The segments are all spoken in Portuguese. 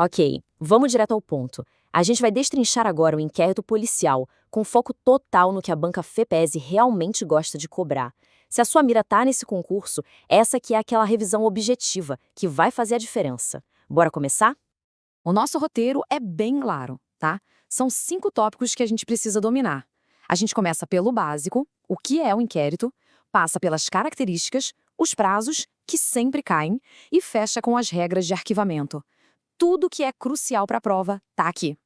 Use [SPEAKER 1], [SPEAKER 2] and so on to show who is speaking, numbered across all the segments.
[SPEAKER 1] Ok, vamos direto ao ponto. A gente vai destrinchar agora o inquérito policial, com foco total no que a banca FEPESE realmente gosta de cobrar. Se a sua mira tá nesse concurso, essa aqui é aquela revisão objetiva, que vai fazer a diferença. Bora começar?
[SPEAKER 2] O nosso roteiro é bem claro, tá? São 5 tópicos que a gente precisa dominar. A gente começa pelo básico, o que é o inquérito, passa pelas características, os prazos, que sempre caem, e fecha com as regras de arquivamento. Tudo que é crucial para a prova tá aqui.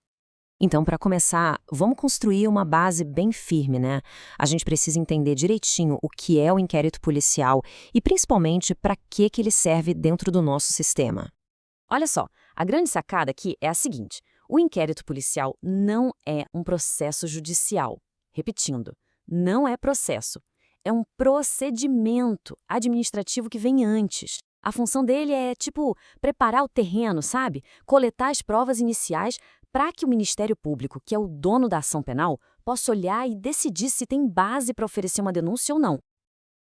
[SPEAKER 1] Então, para começar, vamos construir uma base bem firme, né? A gente precisa entender direitinho o que é o inquérito policial e, principalmente, para que ele serve dentro do nosso sistema. Olha só, a grande sacada aqui é a seguinte: o inquérito policial não é um processo judicial. Repetindo, não é processo. É um procedimento administrativo que vem antes. A função dele é, tipo, preparar o terreno, sabe? Coletar as provas iniciais para que o Ministério Público, que é o dono da ação penal, possa olhar e decidir se tem base para oferecer uma denúncia ou não.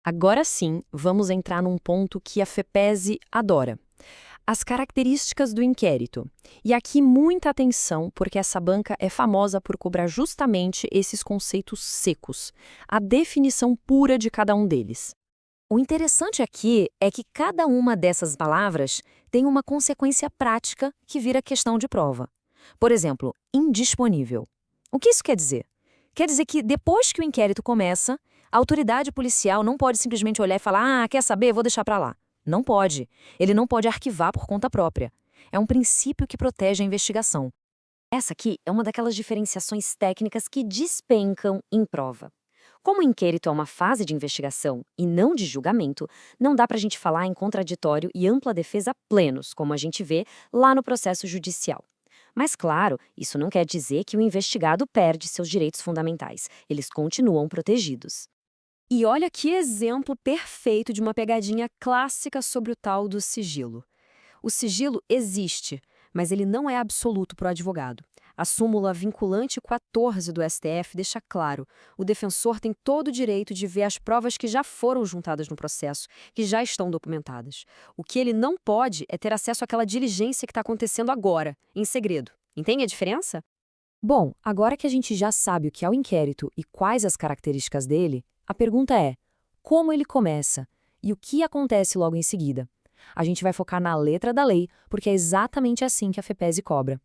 [SPEAKER 1] Agora sim, vamos entrar num ponto que a FEPESE adora: as características do inquérito. E aqui muita atenção, porque essa banca é famosa por cobrar justamente esses conceitos secos, a definição pura de cada um deles. O interessante aqui é que cada uma dessas palavras tem uma consequência prática que vira questão de prova. Por exemplo, indisponível. O que isso quer dizer? Quer dizer que depois que o inquérito começa, a autoridade policial não pode simplesmente olhar e falar: quer saber, vou deixar para lá. Não pode. Ele não pode arquivar por conta própria. É um princípio que protege a investigação. Essa aqui é uma daquelas diferenciações técnicas que despencam em prova. Como o inquérito é uma fase de investigação e não de julgamento, não dá para a gente falar em contraditório e ampla defesa plenos, como a gente vê lá no processo judicial. Mas, claro, isso não quer dizer que o investigado perde seus direitos fundamentais. Eles continuam protegidos. E olha que exemplo perfeito de uma pegadinha clássica sobre o tal do sigilo. O sigilo existe, mas ele não é absoluto para o advogado. A súmula vinculante 14 do STF deixa claro: o defensor tem todo o direito de ver as provas que já foram juntadas no processo, que já estão documentadas. O que ele não pode é ter acesso àquela diligência que está acontecendo agora, em segredo. Entende a diferença? Bom, agora que a gente já sabe o que é o inquérito e quais as características dele, a pergunta é: como ele começa e o que acontece logo em seguida? A gente vai focar na letra da lei, porque é exatamente assim que a FEPESE cobra.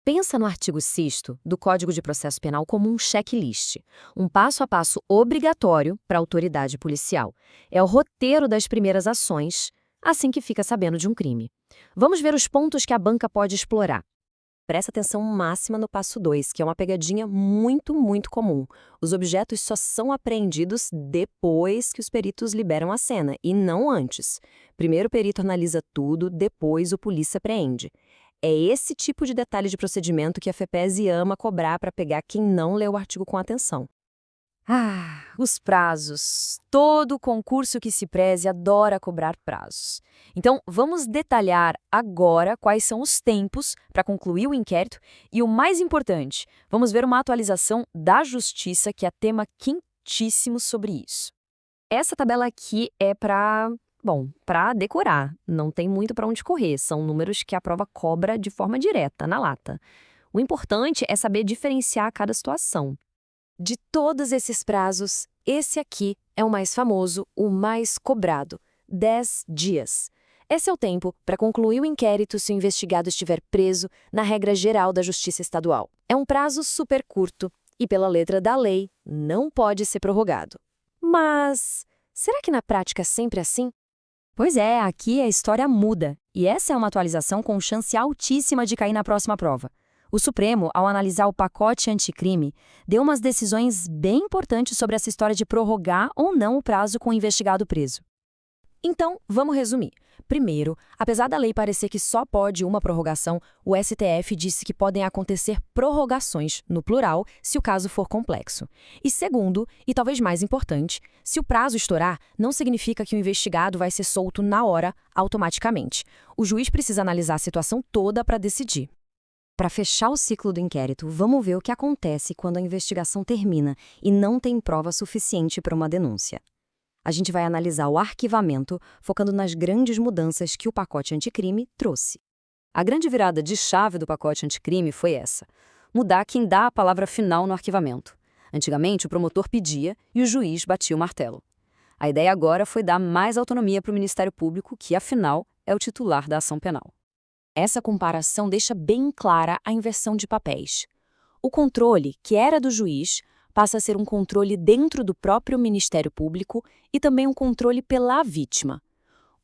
[SPEAKER 1] Pensa no artigo 6º do Código de Processo Penal como um checklist, um passo a passo obrigatório para a autoridade policial. É o roteiro das primeiras ações, assim que fica sabendo de um crime. Vamos ver os pontos que a banca pode explorar. Presta atenção máxima no passo 2, que é uma pegadinha muito comum. Os objetos só são apreendidos depois que os peritos liberam a cena, e não antes. Primeiro o perito analisa tudo, depois o polícia apreende. É esse tipo de detalhe de procedimento que a FEPESE ama cobrar para pegar quem não lê o artigo com atenção. Os prazos. Todo concurso que se preze adora cobrar prazos. Então, vamos detalhar agora quais são os tempos para concluir o inquérito e, o mais importante, vamos ver uma atualização da Justiça que é tema quentíssimo sobre isso. Essa tabela aqui é para decorar, não tem muito para onde correr, são números que a prova cobra de forma direta, na lata. O importante é saber diferenciar cada situação. De todos esses prazos, esse aqui é o mais famoso, o mais cobrado: 10 dias. Esse é o tempo para concluir o inquérito se o investigado estiver preso na regra geral da Justiça Estadual. É um prazo super curto e, pela letra da lei, não pode ser prorrogado. Mas será que na prática é sempre assim? Pois é, aqui a história muda, e essa é uma atualização com chance altíssima de cair na próxima prova. O Supremo, ao analisar o pacote anticrime, deu umas decisões bem importantes sobre essa história de prorrogar ou não o prazo com o investigado preso. Então, vamos resumir. Primeiro, apesar da lei parecer que só pode uma prorrogação, o STF disse que podem acontecer prorrogações, no plural, se o caso for complexo. E segundo, e talvez mais importante, se o prazo estourar, não significa que o investigado vai ser solto na hora, automaticamente. O juiz precisa analisar a situação toda para decidir. Para fechar o ciclo do inquérito, vamos ver o que acontece quando a investigação termina e não tem prova suficiente para uma denúncia. A gente vai analisar o arquivamento, focando nas grandes mudanças que o pacote anticrime trouxe.
[SPEAKER 3] A grande virada de chave do pacote anticrime foi essa: mudar quem dá a palavra final no arquivamento. Antigamente, o promotor pedia e o juiz batia o martelo. A ideia agora foi dar mais autonomia para o Ministério Público, que, afinal, é o titular da ação penal.
[SPEAKER 1] Essa comparação deixa bem clara a inversão de papéis. O controle, que era do juiz, passa a ser um controle dentro do próprio Ministério Público e também um controle pela vítima.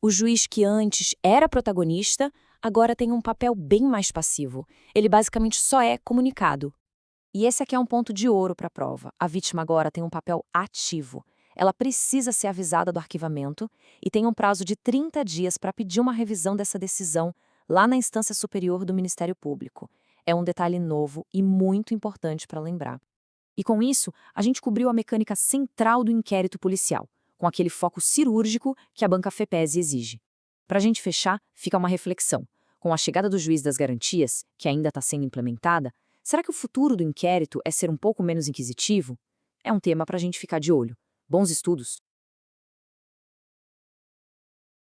[SPEAKER 1] O juiz que antes era protagonista, agora tem um papel bem mais passivo. Ele basicamente só é comunicado. E esse aqui é um ponto de ouro para a prova. A vítima agora tem um papel ativo. Ela precisa ser avisada do arquivamento e tem um prazo de 30 dias para pedir uma revisão dessa decisão lá na instância superior do Ministério Público. É um detalhe novo e muito importante para lembrar. E com isso, a gente cobriu a mecânica central do inquérito policial, com aquele foco cirúrgico que a banca FEPESE exige. Para a gente fechar, fica uma reflexão. Com a chegada do juiz das garantias, que ainda está sendo implementada, será que o futuro do inquérito é ser um pouco menos inquisitivo? É um tema para a gente ficar de olho. Bons estudos!